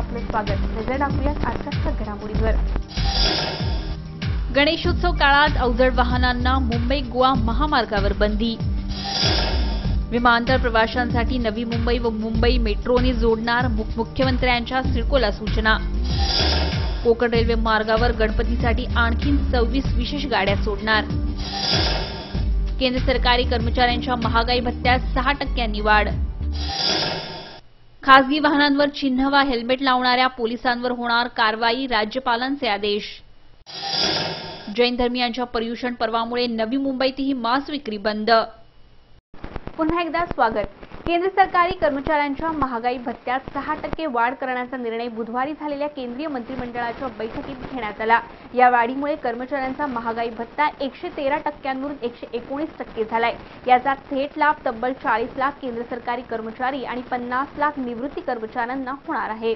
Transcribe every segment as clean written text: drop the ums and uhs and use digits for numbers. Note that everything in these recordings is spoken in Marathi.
आपलं स्वागत. नजर टाकूयात आजच्या घडामोडींवर. गणेशोत्सव काळात अवजड वाहनांना मुंबई गोवा महामार्गावर बंदी. विमानतळ प्रवाशांसाठी नवी मुंबई व मुंबई मेट्रोने जोडणार, मुख्यमंत्र्यांच्या सिडकोला सूचना. कोकण रेल्वे मार्गावर गणपतीसाठी आणखी 26 विशेष गाड्या सोडणार. केंद्र सरकारी कर्मचाऱ्यांच्या महागाई भत्त्यात 6% वाढ. खासगी वाहनांवर चिन्ह वा हेल्मेट लावणाऱ्या पोलिसांवर होणार कारवाई, राज्यपालांचे आदेश. जैन धर्मीयांच्या पर्युषण पर्वामुळे नवी मुंबईतही मांस विक्री बंद. पुन्हा एकदा स्वागत. केंद्र सरकारी कर्मचाऱ्यांच्या महागाई भत्त्यात 6% वाढ करण्याचा निर्णय बुधवारी झालेल्या केंद्रीय मंत्रिमंडळाच्या बैठकीत घेण्यात आला. या वाढीमुळे कर्मचाऱ्यांचा महागाई भत्ता 113% वरून 119% झालाय. याचा थेट लाभ तब्बल 40 लाख केंद्र सरकारी कर्मचारी आणि 50 लाख निवृत्ती कर्मचाऱ्यांना होणार आहे.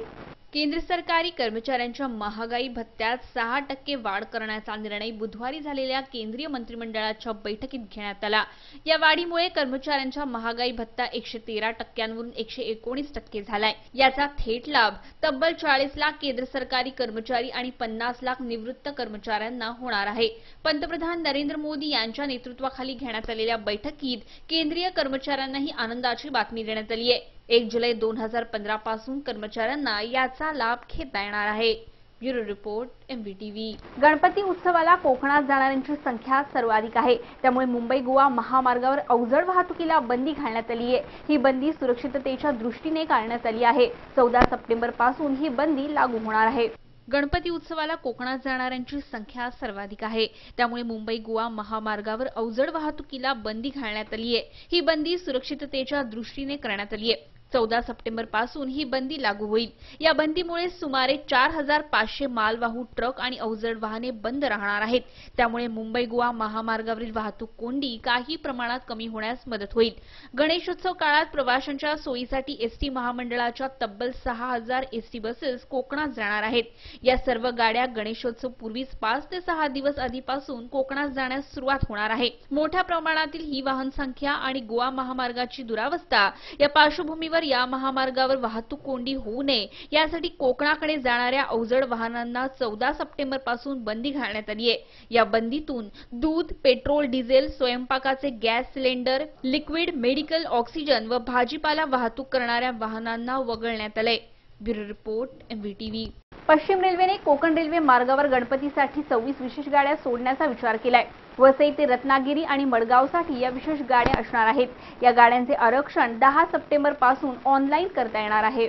केंद्र सरकारी कर्मचाऱ्यांच्या महागाई भत्त्यात 6% वाढ करण्याचा निर्णय बुधवारी झालेल्या केंद्रीय मंत्रिमंडळाच्या बैठकीत घेण्यात आला. या वाढीमुळे कर्मचाऱ्यांच्या महागाई भत्ता 113% वरून 119% झालाय. याचा थेट लाभ तब्बल 40 लाख केंद्र सरकारी कर्मचारी आणि 50 लाख निवृत्त कर्मचाऱ्यांना होणार आहे. पंतप्रधान नरेंद्र मोदी यांच्या नेतृत्वाखाली घेण्यात आलेल्या बैठकीत केंद्रीय कर्मचाऱ्यांना ही आनंदाची बातमी देण्यात आली आहे. 1 जुलै 2015 पासून कर्मचाऱ्यांना याचा लाभ घेता येणार आहे. Bureau report, MVTV. गणपती उत्सवाला कोकणात जाणाऱ्यांची संख्या सर्वाधिक आहे. त्यामुळे मुंबई गोवा महामार्गावर अवजड वाहतुकीला बंदी घालण्यात आली आहे. ही बंदी सुरक्षिततेच्या दृष्टीने काढण्यात आली आहे. 14 सप्टेंबर पासून ही बंदी लागू होणार आहे. गणपती उत्सवाला कोकणात जाणाऱ्यांची संख्या सर्वाधिक आहे. त्यामुळे मुंबई गोवा महामार्गावर अवजड वाहतुकीला बंदी घालण्यात आली आहे. ही बंदी सुरक्षिततेच्या दृष्टीने करण्यात आली आहे. 14 सप्टेंबर पासून ही बंदी लागू होईल. या बंदीमुळे सुमारे 4500 मालवाहू ट्रक आणि अवजड वाहने बंद राहणार आहेत. त्यामुळे मुंबई गोवा महामार्गावरील वाहतूक कोंडी काही प्रमाणात कमी होण्यास मदत होईल. गणेशोत्सव काळात प्रवाशांच्या सोयीसाठी एसटी महामंडळाच्या तब्बल 6000 एसटी बसेस कोकणात जाणार आहेत. या सर्व गाड्या गणेशोत्सव पूर्वीच 5 ते 6 दिवस आधीपासून कोकणात जाण्यास सुरुवात होणार आहे. मोठ्या प्रमाणातील ही वाहन संख्या आणि गोवा महामार्गाची दुरावस्था या पार्श्वभूमीवर या महामार्गावर वाहतूक कोंडी होऊ नये यासाठी कोकणाकडे जाणाऱ्या अवजड वाहनांना 14 सप्टेंबर पासून बंदी घालण्यात आली आहे. या बंदीतून दूध, पेट्रोल, डिझेल, स्वयंपाकाचे gas cylinder, liquid medical oxygen व भाजीपाला वाहतूक करणाऱ्या वाहनांना वगळण्यात आले. Bureau report, MVTV. पश्चिम रेल्वेने कोकण रेल्वे मार्गावर गणपतीसाठी 26 विशेष गाड्या सोडण्याचा विचार केलाय. वसई ते रत्नागिरी आणि मडगावसाठी या विशेष गाड्या असणार आहेत. या गाड्यांचे आरक्षण 10 सप्टेंबर पासून ऑनलाईन करता येणार आहे.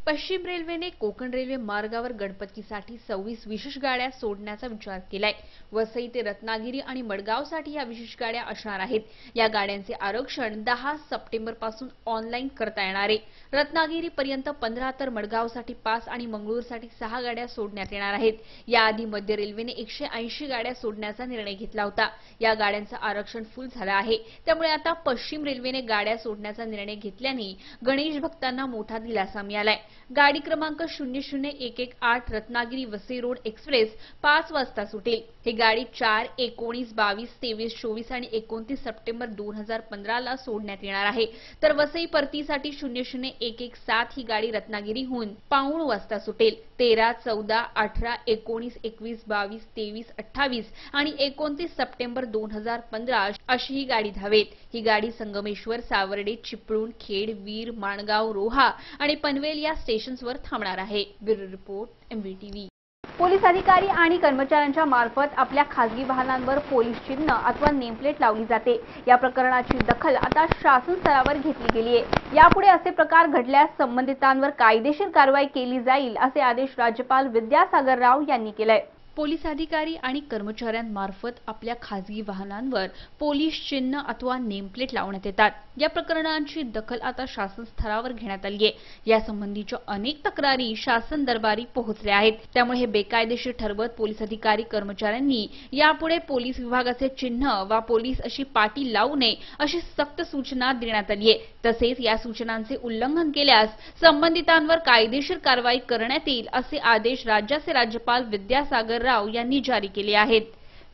पश्चिम रेल्वेने कोकण रेल्वे मार्गावर गणपतीसाठी 26 विशेष गाड्या सोडण्याचा विचार केलाय. वसई ते रत्नागिरी आणि मडगावसाठी या विशेष गाड्या असणार आहेत. या गाड्यांचे आरक्षण 10 सप्टेंबर पासून ऑनलाईन करता येणार आहे. रत्नागिरी पर्यंत 15 तर मडगावसाठी 5 आणि मंगळूरसाठी 6 गाड्या सोडण्यात येणार आहेत. याआधी मध्य रेल्वेने 180 गाड्या सोडण्याचा निर्णय घेतला होता. या गाड्यांचं आरक्षण फुल झालं आहे. त्यामुळे आता पश्चिम रेल्वेने गाड्या सोडण्याचा निर्णय घेतल्याने गणेश भक्तांना मोठा दिलासा मिळालाय. गाडी क्रमांक 00118 रत्नागिरी वसई रोड एक्सप्रेस 5 वाजता सुटेल. ही गाडी 4, 19, 22, 23, 24 आणि 29 सप्टेंबर 2015 ला सोडण्यात येणार आहे. तर वसई परतीसाठी 00117 ही गाडी रत्नागिरीहून पाऊण वाजता सुटेल. 13, 14, 18, 19, 21, 22, 23, 28 आणि 29 सप्टेंबर 2015 अशी ही गाडी धावेल. ही गाडी संगमेश्वर, सावर्डे, चिपळूण, खेड, वीर, माणगाव, रोहा आणि पनवेल या स्टेशन्सवर थांबणार आहे. Bureau report, MVTV. पोलीस अधिकारी आणि कर्मचाऱ्यांच्या मार्फत आपल्या खासगी वाहनांवर पोलीस चिन्ह अथवा नेमप्लेट लावली जाते. या प्रकरणाची दखल आता शासन स्तरावर घेतली गेली आहे. यापुढे असे प्रकार घडल्यास संबंधितांवर कायदेशीर कारवाई केली जाईल असे आदेश राज्यपाल विद्यासागर राव यांनी केले. पोलीस अधिकारी आणि कर्मचाऱ्यांमार्फत आपल्या खासगी वाहनांवर पोलीस चिन्ह अथवा नेमप्लेट लावण्यात येतात. या प्रकरणांची दखल आता शासन स्तरावर घेण्यात आली आहे. यासंबंधीच्या अनेक तक्रारी शासन दरबारी पोहोचल्या आहेत. त्यामुळे हे बेकायदेशीर ठरवत पोलीस अधिकारी कर्मचाऱ्यांनी यापुढे पोलीस विभागाचे चिन्ह वा पोलीस अशी पाटी लावू नये अशी सक्त सूचना देण्यात आली आहे. तसेच या सूचनांचे उल्लंघन केल्यास संबंधितांवर कायदेशीर कारवाई करण्यात येईल असे आदेश राज्याचे राज्यपाल विद्यासागर राव यांनी जारी केले आहेत.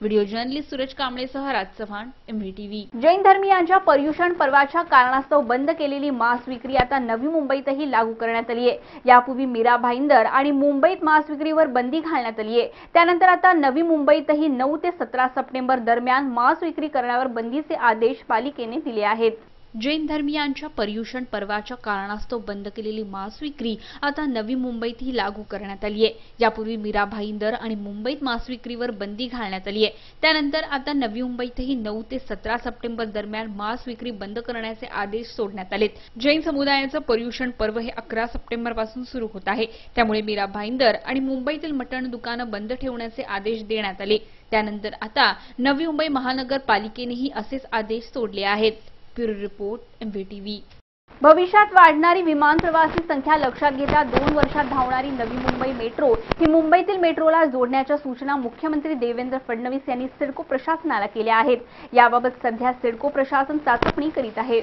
व्हिडिओ जर्नलिस्ट सूरज कांबळेसह राज चव्हाण, MVTV। जैन धर्मीयांच्या पर्युषण पर्वाच्या कारणास्तव बंद केलेली मांस विक्री आता नवी मुंबईतही लागू करण्यात आली आहे। यापूर्वी मीरा भाईंदर आणि मुंबईत मांस विक्रीवर बंदी घालण्यात आली आहे। त्यानंतर आता नवी मुंबईतही 9 ते 17 सप्टेंबर दरम्यान मांस विक्री करण्यावर बंदीचे आदेश पालिकेने दिले आहेत। जैन धर्मीयांच्या पर्युषण पर्वाच्या कारणास्तव बंद केलेली मांस विक्री आता नवी मुंबईतही लागू करण्यात आली आहे। यापूर्वी मीरा भाईंदर आणि मुंबईत मांस विक्रीवर बंदी घालण्यात आली आहे। त्यानंतर आता नवी मुंबईतही 9 ते 17 सप्टेंबर दरम्यान मांस विक्री बंद करण्याचे आदेश सोडण्यात आलेत। जैन समुदायाचं पर्युषण पर्व हे 11 सप्टेंबर पासून सुरू होत आहे। त्यामुळे मीरा भाईंदर आणि मुंबईतील मटण दुकानं बंद ठेवण्याचे आदेश देण्यात आले। त्यानंतर आता नवी मुंबई महानगरपालिकेनेही असेच आदेश सोडले आहेत। Bureau report, MVTV। भविष्यात वाढणारी विमान प्रवासी संख्या लक्षात घेता 2 वर्षात धावणारी नवी मुंबई मेट्रो ही मुंबईतील मेट्रोला जोडण्याच्या सूचना मुख्यमंत्री देवेंद्र फडणवीस यांनी सिडको प्रशासनाला केल्या आहेत। याबाबत सध्या सिडको प्रशासन चाचपणी करीत आहे।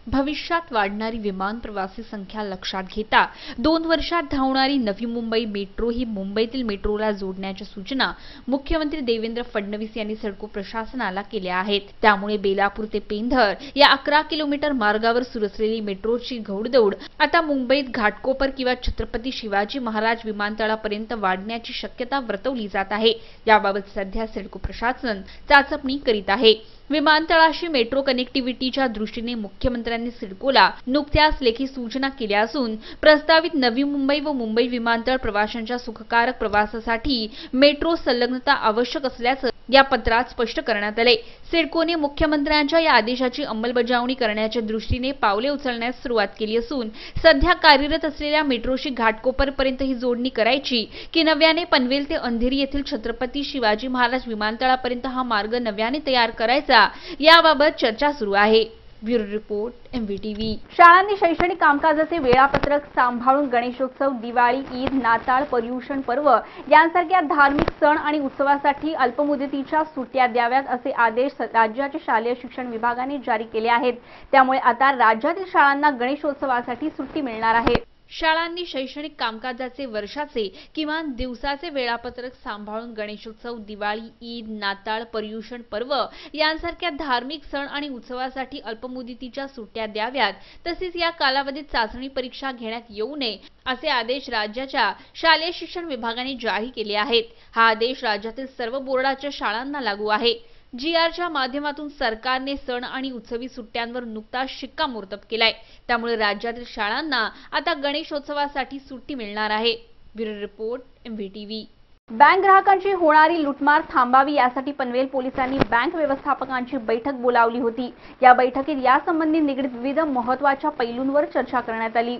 भविष्यात वाढणारी विमान प्रवासी संख्या लक्षात घेता 2 वर्षात धावणारी नवी मुंबई मेट्रो ही मुंबईतील मेट्रोला जोडण्याच्या सूचना मुख्यमंत्री देवेंद्र फडणवीस यांनी सिडको प्रशासनाला केल्या आहेत। त्यामुळे बेलापूर ते पेंधर या 11 किलोमीटर मार्गावर सुरू असलेली मेट्रोची घोडदौड आता मुंबईत घाटकोपर किंवा छत्रपती शिवाजी महाराज विमानतळापर्यंत वाढण्याची शक्यता वर्तवली जात आहे। याबाबत सध्या सिडको प्रशासन चाचपणी करीत आहे। विमानतळाशी मेट्रो कनेक्टिव्हिटीच्या दृष्टीने मुख्यमंत्र्यांनी सिडकोला नुकत्याच लेखी सूचना केल्या असून प्रस्तावित नवी मुंबई व मुंबई विमानतळ प्रवाशांच्या सुखकारक प्रवासासाठी मेट्रो संलग्नता आवश्यक असल्याचं या पत्रात स्पष्ट करण्यात आले। सिडकोने मुख्यमंत्र्यांच्या या आदेशाची अंमलबजावणी करण्याच्या दृष्टीने पावले उचलण्यास सुरुवात केली असून सध्या कार्यरत असलेल्या मेट्रोशी घाटकोपरपर्यंत ही जोडणी करायची की नव्याने पनवेल ते अंधेरी येथील छत्रपती शिवाजी महाराज विमानतळापर्यंत हा मार्ग नव्याने तयार करायचा याबाबत चर्चा सुरू आहे। Bureau report, MVTV। शाळांनी शैक्षणिक कामकाजाचे वेळापत्रक सांभाळून गणेशोत्सव, दिवाळी, ईद, नाताळ, पर्युषण पर्व यांसारख्या धार्मिक सण आणि उत्सवासाठी अल्पमुदतीच्या सुट्ट्या द्याव्यात असे आदेश राज्याच्या शालेय शिक्षण विभागाने जारी केले आहेत। त्यामुळे आता राज्यातील शाळांना गणेशोत्सवासाठी सुट्टी मिळणार आहे। शाळांनी शैक्षणिक कामकाजाचे वर्षाचे किमान दिवसाचे वेळापत्रक सांभाळून गणेशोत्सव, दिवाळी, ईद, नाताळ, पर्युषण पर्व यांसारख्या धार्मिक सण आणि उत्सवासाठी अल्पमुदतीच्या सुट्ट्या द्याव्यात, तसेच या कालावधीत चाचणी परीक्षा घेण्यात येऊ नये असे आदेश राज्याच्या शालेय शिक्षण विभागाने जारी केले आहेत। हा आदेश राज्यातील सर्व बोर्डाच्या शाळांना लागू आहे। GRच्या माध्यमातून सरकारने सण आणि उत्सवी सुट्ट्यांवर नुकताच शिक्कामोर्तब केलाय। त्यामुळे राज्यातील शाळांना आता गणेशोत्सवासाठी सुट्टी मिळणार आहे। Bureau report, MVTV। बँक ग्राहकांची होणारी लूटमार थांबावी यासाठी पनवेल पोलिसांनी बँक व्यवस्थापकांची बैठक बोलावली होती। या बैठकीत यासंबंधी निगडीत विविध महत्त्वाच्या पैलूंवर चर्चा करण्यात आली।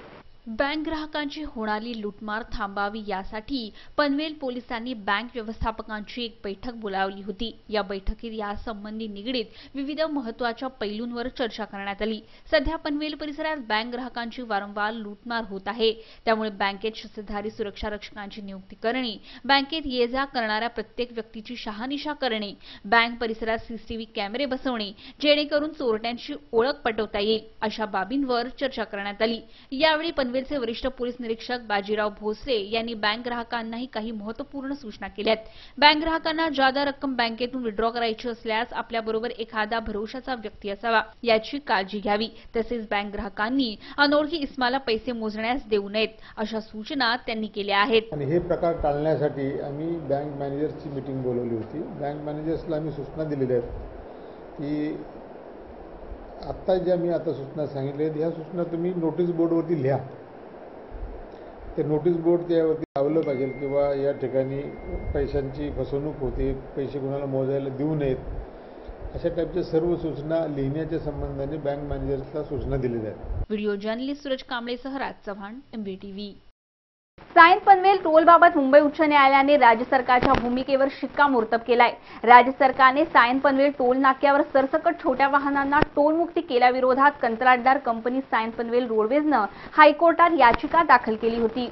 बँक ग्राहकांची होणारी लूटमार थांबावी यासाठी पनवेल पोलिसांनी बँक व्यवस्थापकांची एक बैठक बोलावली होती। या बैठकीत यासंबंधी निगडीत विविध महत्त्वाच्या पैलूंवर चर्चा करण्यात आली। सध्या पनवेल परिसरात बँक ग्राहकांची वारंवार लूटमार होत आहे। त्यामुळे बँकेत शस्त्रधारी सुरक्षा रक्षकांची नियुक्ती करणे, बँकेत ये-जा करणाऱ्या प्रत्येक व्यक्तीची शहानिशा करणे, बँक परिसरात CCTV कॅमेरे बसवणे जेणेकरून चोरट्यांची ओळख पटवता येईल अशा बाबींवर चर्चा करण्यात आली। यावेळी पनवेलचे वरिष्ठ पोलीस निरीक्षक बाजीराव भोसले यांनी बँक ग्राहकांनाही काही महत्त्वपूर्ण सूचना केल्यात। बँक ग्राहकांना जादा रक्कम बँकेतून विड्रॉ करायची असल्यास आपल्याबरोबर एखादा भरोशाचा व्यक्ती असावा याची काळजी घ्यावी। तसेच बँक ग्राहकांनी अनोळखी इस्माला पैसे मोजण्यास देऊ नयेत अशा सूचना त्यांनी केल्या आहेत। आणि हे प्रकार टाळण्यासाठी आम्ही बँक मॅनेजर्सची मीटिंग बोलवली होती। बँक मॅनेजर्सला आम्ही सूचना दिलेल्या आहेत की आता ज्या मी आता सूचना सांगितल्या ह्या सूचना तुम्ही नोटीस बोर्डवरती लिहा। ते नोटीस बोर्ड त्यावरती लावलं पाहिजे किंवा या ठिकाणी पैशांची फसवणूक होते, पैसे कोणाला मोजायला देऊ नयेत अशा टाईपच्या सर्व सूचना लिहिण्याच्या संबंधाने बँक मॅनेजर्सला सूचना दिलेल्या आहेत। व्हिडिओ जर्नलिस्ट सूरज कांबळेसह राज चव्हाण, MVTV। सायन पनवेल टोलबाबत मुंबई उच्च न्यायालयाने राज्य सरकारच्या भूमिकेवर शिक्कामोर्तब केलाय। राज्य सरकारने सायन पनवेल टोल नाक्यावर सरसकट छोट्या वाहनांना टोलमुक्ती केल्याविरोधात कंत्राटदार कंपनी सायन पनवेल रोडवेजनं हायकोर्टात याचिका दाखल केली होती।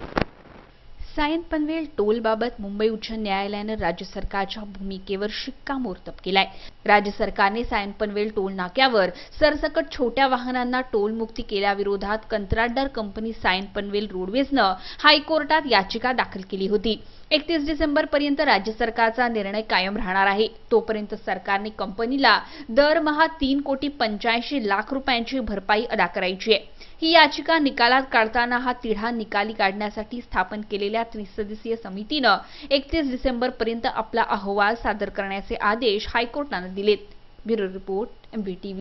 सायन पनवेल टोलबाबत मुंबई उच्च न्यायालयानं राज्य सरकारच्या भूमिकेवर शिक्कामोर्तब केलाय. राज्य सरकारने सायन पनवेल टोल नाक्यावर सरसकट छोट्या वाहनांना टोलमुक्ती केल्याविरोधात कंत्राटदार कंपनी सायन पनवेल रोडवेजनं हायकोर्टात याचिका दाखल केली होती. 31 डिसेंबरपर्यंत राज्य सरकारचा निर्णय कायम राहणार आहे. तोपर्यंत सरकारने कंपनीला दरमहा 3,85,00,000 रुपयांची भरपाई अदा करायची आहे. ही याचिका निकालात काढताना हा तिढा निकाली काढण्यासाठी स्थापन केलेल्या त्रिसदस्यीय समितीनं 31 डिसेंबरपर्यंत आपला अहवाल सादर करण्याचे आदेश हायकोर्टानं दिलेत. Bureau report MVTV.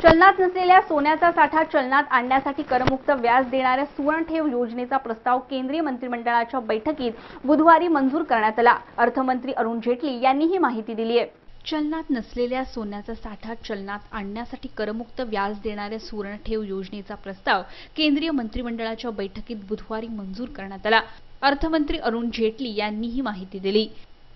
चलनात नसलेल्या सोन्याचा साठा चलनात आणण्यासाठी करमुक्त व्याज देणाऱ्या सुवर्णठेव योजनेचा प्रस्ताव केंद्रीय मंत्रिमंडळाच्या बैठकीत बुधवारी मंजूर करण्यात आला. अर्थमंत्री अरुण जेटली यांनी ही माहिती दिली आहे. चलनात नसलेल्या सोन्याचा साठा चलनात आणण्यासाठी करमुक्त व्याज देणाऱ्या सुवर्णठेव योजनेचा प्रस्ताव केंद्रीय मंत्रिमंडळाच्या बैठकीत बुधवारी मंजूर करण्यात आला. अर्थमंत्री अरुण जेटली यांनी ही माहिती दिली.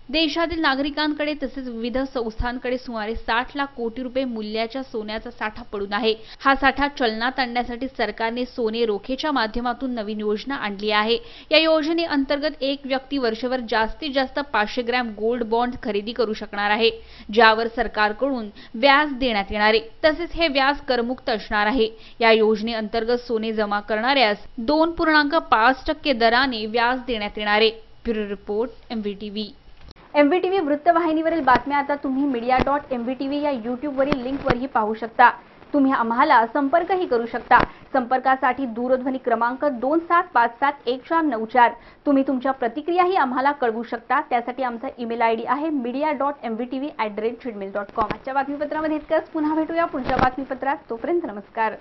देशातील नागरिकांकडे तसेच विविध संस्थांकडे सुमारे 60 लाख कोटी रुपये मूल्याच्या सोन्याचा साठा पडून आहे. हा साठा चलनात आणण्यासाठी सरकारने सोने रोखेच्या माध्यमातून नवीन योजना आणली आहे. या योजनेअंतर्गत एक व्यक्ती वर्षभर जास्तीत जास्त 500 ग्रॅम गोल्ड बॉन्ड खरेदी करू शकणार आहे, ज्यावर सरकारकडून व्याज देण्यात येणार आहे. तसेच हे व्याज करमुक्त असणार आहे. या योजनेअंतर्गत सोने जमा करणाऱ्यास 2.5% दराने व्याज देण्यात येणार आहे. Bureau report MVTV. MVTV वृत्तवाहिनीवरील बातम्या आता तुम्ही media.mvtv या YouTubeवरील लिंकवरही पाहू शकता. तुम्ही आम्हाला संपर्कही करू शकता. संपर्कासाठी दूरध्वनी क्रमांक 27571494. तुम्ही तुमच्या प्रतिक्रियाही आम्हाला कळवू शकता. त्यासाठी आमचा ईमेल ID आहे media.mvtv@gmail.com. आजच्या बातमीपत्रामध्ये इतकंच. पुन्हा भेटूया पुढच्या बातमीपत्रात. तोपर्यंत नमस्कार.